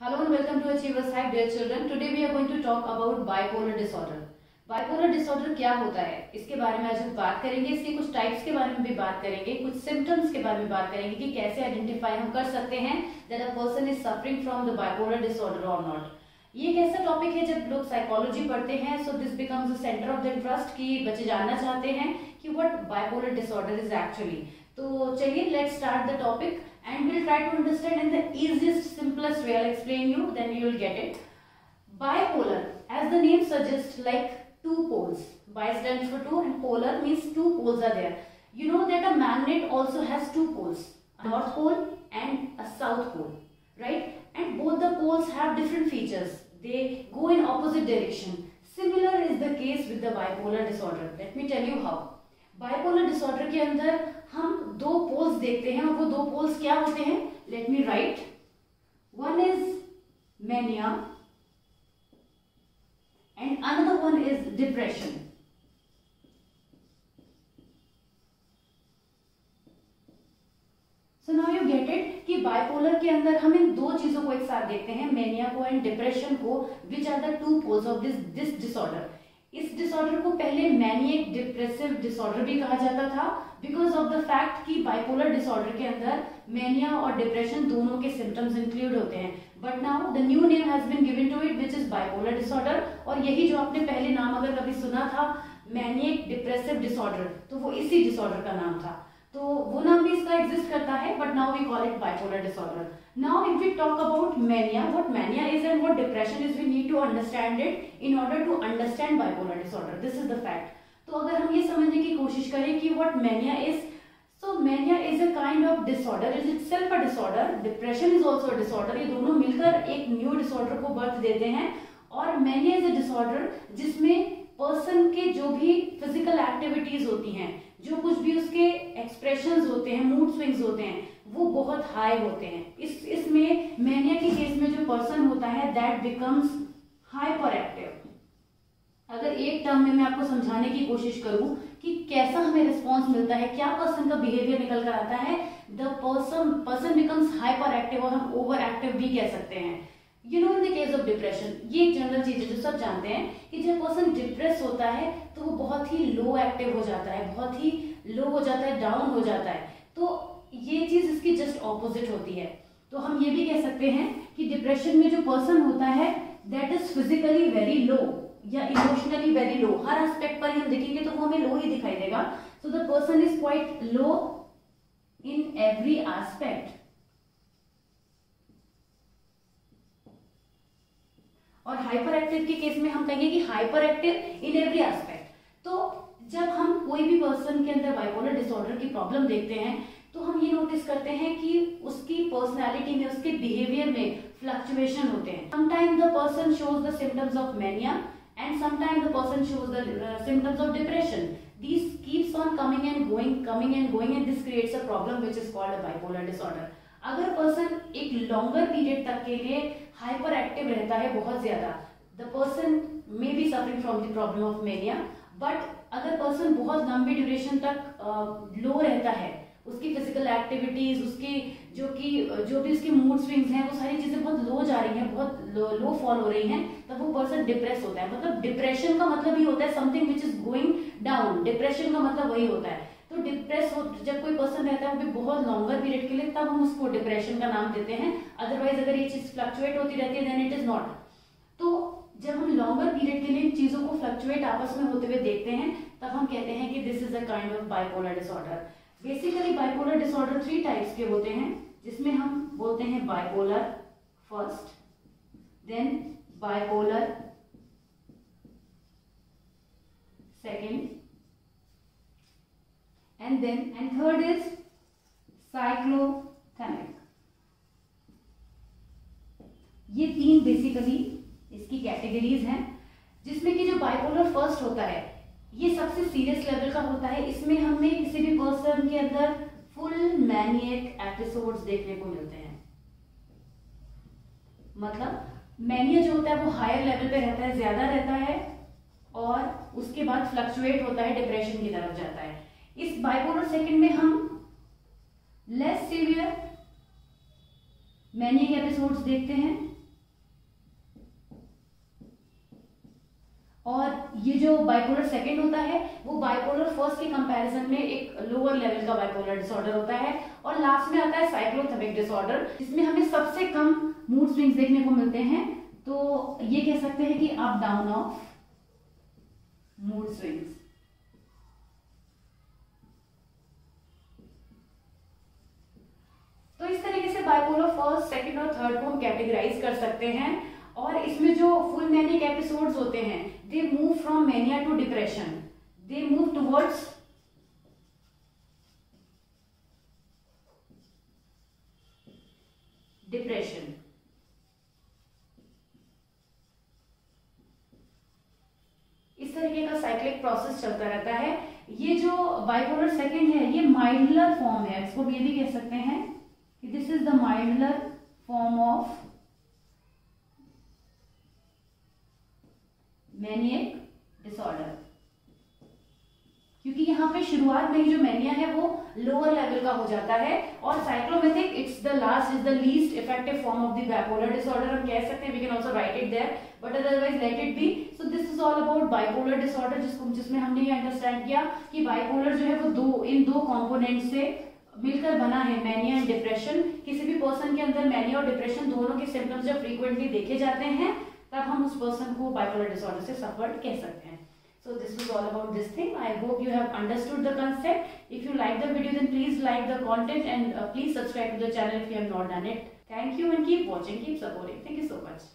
Hello and welcome to Achievers Hack, dear children. Today we are going to talk about bipolar disorder. Bipolar disorder क्या होता है, इसके बारे में आज हम बात करेंगे. इसके कुछ टाइप्स के बारे में भी बात करेंगे, कुछ सिम्टम्स के बारे में बात करेंगे कि कैसे आइडेंटिफाई हम कर सकते हैं that a person is suffering from the bipolar disorder और नॉट. ये एक ऐसा टॉपिक है जब लोग साइकोलॉजी पढ़ते हैं, so this becomes the centre of the interest कि बच्चे जानना चाहते हैं कि what bipolar disorder is actually. तो चलिए let's start the topic and we'll try to understand in the easiest, simplest way. I'll explain you, then you will get it. Bipolar, as the name suggests, like two poles. Bi stands for two and polar means two poles are there. You know that a magnet also has two poles, a north pole and a south pole, right? And both the poles have different features. They go in opposite direction. Similar is the case with the bipolar disorder. Let me tell you how. Bipolar disorder के अंदर हम दो poles देखते हैं और वो दो poles क्या होते हैं. Let me right. One is mania and another one is depression. So now you get it कि बाइपोलर के अंदर हम इन दो चीजों को एक साथ देखते हैं, मैनिया को एंड डिप्रेशन को, which are the two poles of this disorder. इस डिसऑर्डर को पहले मैनियक डिप्रेसिव डिसऑर्डर भी कहा जाता था बिकॉज ऑफ द फैक्ट कि बाइपोलर डिसऑर्डर के अंदर मैनिया और डिप्रेशन दोनों के सिम्टम्स इंक्लूड होते हैं. But now the new name has been given to it which is bipolar disorder. और यही जो आपने पहले नाम अगर कभी सुना था मैनियक डिप्रेसिव डिसऑर्डर, तो वो इसी डिसऑर्डर का नाम था. तो वो नाम भी इसका एग्जिस्ट करता है, but now we call it bipolar disorder. Now if we talk about mania, what mania is and what depression is, we need to understand it in order to understand bipolar disorder. This is the fact. तो अगर हम ये समझने की कोशिश करें कि what mania is, so mania is a kind of disorder, is itself a disorder. Depression is also a disorder. ये दोनों मिलकर एक new disorder को birth देते हैं. और mania is a disorder जिसमें पर्सन के जो भी फिजिकल एक्टिविटीज होती हैं, जो कुछ भी उसके एक्सप्रेशंस होते हैं, मूड स्विंग्स होते हैं, वो बहुत हाई होते हैं. इसमें मैनिया के केस में जो पर्सन होता है दैट बिकम्स हाइपर एक्टिव. अगर एक टर्म में मैं आपको समझाने की कोशिश करूं कि कैसा हमें रिस्पॉन्स मिलता है, क्या पर्सन का बिहेवियर निकल कर आता है, the person becomes hyper active और हम ओवर एक्टिव भी कह सकते हैं. You know in the case of depression, ये एक जनरल चीज है जो सब जानते हैं कि जब पर्सन डिप्रेस होता है तो वो बहुत ही लो एक्टिव हो जाता है, बहुत ही लो हो जाता है, डाउन हो जाता है. तो ये चीज इसकी जस्ट ऑपोजिट होती है. तो हम ये भी कह सकते हैं कि डिप्रेशन में जो पर्सन होता है that is physically very low या इमोशनली वेरी लो. हर एस्पेक्ट पर हम देखेंगे तो वो हमें लो ही दिखाई देगा. So the person is quite low in every aspect. और हाइपर एक्टिव के केस में हम कहेंगे कि hyper active in every aspect. तो जब हम कोई भी पर्सन के अंदर बाइपोलर डिसऑर्डर की प्रॉब्लम देखते हैं तो हम ये नोटिस करते हैं कि उसकी पर्सनालिटी में, उसके बिहेवियर में फ्लक्चुएशन होते हैं. Sometime the person shows the symptoms of mania and sometime the person shows the symptoms of depression. These keeps on coming and going and this creates a problem which is called a bipolar disorder. अगर person एक longer period तक के लिए hyper active रहता है बहुत ज्यादा, the person may be suffering from the problem of mania. But अगर पर्सन बहुत लंबी ड्यूरेशन तक लो रहता है, उसकी फिजिकल एक्टिविटीज, उसकी जो भी उसकी मूड स्विंग्स हैं, वो सारी चीजें बहुत लो जा रही हैं, बहुत लो फॉल हो रही हैं, तब वो पर्सन डिप्रेस होता है. मतलब डिप्रेशन का मतलब ही होता है something which is going down. Depression का मतलब वही होता है. तो डिप्रेस हो जब कोई पर्सन रहता है वो भी बहुत लॉन्गर पीरियड के लिए, तब हम उसको डिप्रेशन का नाम देते हैं. अदरवाइज अगर ये चीज फ्लक्चुएट होती रहती है देन इट इज नॉट. तो जब हम लॉन्गर पीरियड के लिए चीजों को फ्लक्चुएट आपस में होते हुए देखते हैं तब हम कहते हैं कि this is a kind of bipolar disorder. Basically bipolar disorder 3 types के होते हैं, जिसमें हम बोलते हैं bipolar first, then bipolar second, and third is cyclothymic. ये 3 बेसिकली इसकी कैटेगरीज हैं, जिसमें कि जो बाइपोलर फर्स्ट होता है ये सबसे सीरियस लेवल का होता है. इसमें हमें किसी भी पर्सन के अंदर फुल मैनियक एपिसोड्स देखने को मिलते हैं. मतलब मैनिया जो होता है वो हायर लेवल पे रहता है, ज्यादा रहता है, और उसके बाद फ्लक्चुएट होता है, डिप्रेशन की तरफ जाता है. इस बाइपोलर सेकंड में हम लेस सीवियर मैनियक एपिसोड्स देखते हैं और ये जो बाइपोलर सेकंड होता है वो बाइपोलर फर्स्ट के कंपैरिजन में एक लोअर लेवल का बाइपोलर डिसऑर्डर होता है। और लास्ट में आता है साइक्लोथेमिक डिसऑर्डर, जिसमें हमें सबसे कम मूड स्विंग्स देखने को मिलते हैं। तो ये कह सकते हैं कि up down of mood swings. तो इस तरीके से बाइपोलर फर्स्ट, सेकंड और थर्ड को हम कैटेगराइज कर सकते हैं। और इसमें जो फुल मैनिक एपिसोड्स होते हैं, they move from mania to depression, they move towards depression. इस तरीके का साइक्लिक प्रोसेस चलता रहता है। ये जो बाइपोलर सेकंड है ये माइल्डर फॉर्म है, इसको ये भी कह सकते हैं कि this is the milder form of maniac disorder, क्योंकि यहाँ पे शुरुआत में ही जो मैनिया है वो लोअर लेवल का हो जाता है। और cyclothymic it's the last, is the least effective form of the bipolar disorder, हम कह सकते हैं। We can also write it there, but otherwise let it be. So this is all about bipolar disorder, जिसमें हमने ये understand किया कि bipolar जो है वो इन दो कंपोनेंट से मिलकर बना है, मैनिया एंड डिप्रेशन। किसी भी पर्सन के अंदर मैनिया और डिप्रेशन दोनों के सिम्टम्स जब फ्रीक्वेंटली देखे जाते हैं तब हम उस पर्सन को बाइपोलर डिसऑर्डर से सफर्ड कह सकते हैं। So this was all about this thing. I hope you have understood the concept. If you like the video, then please like the content and please subscribe to the channel if you have not done it. Thank you and keep watching, keep supporting. Thank you so much.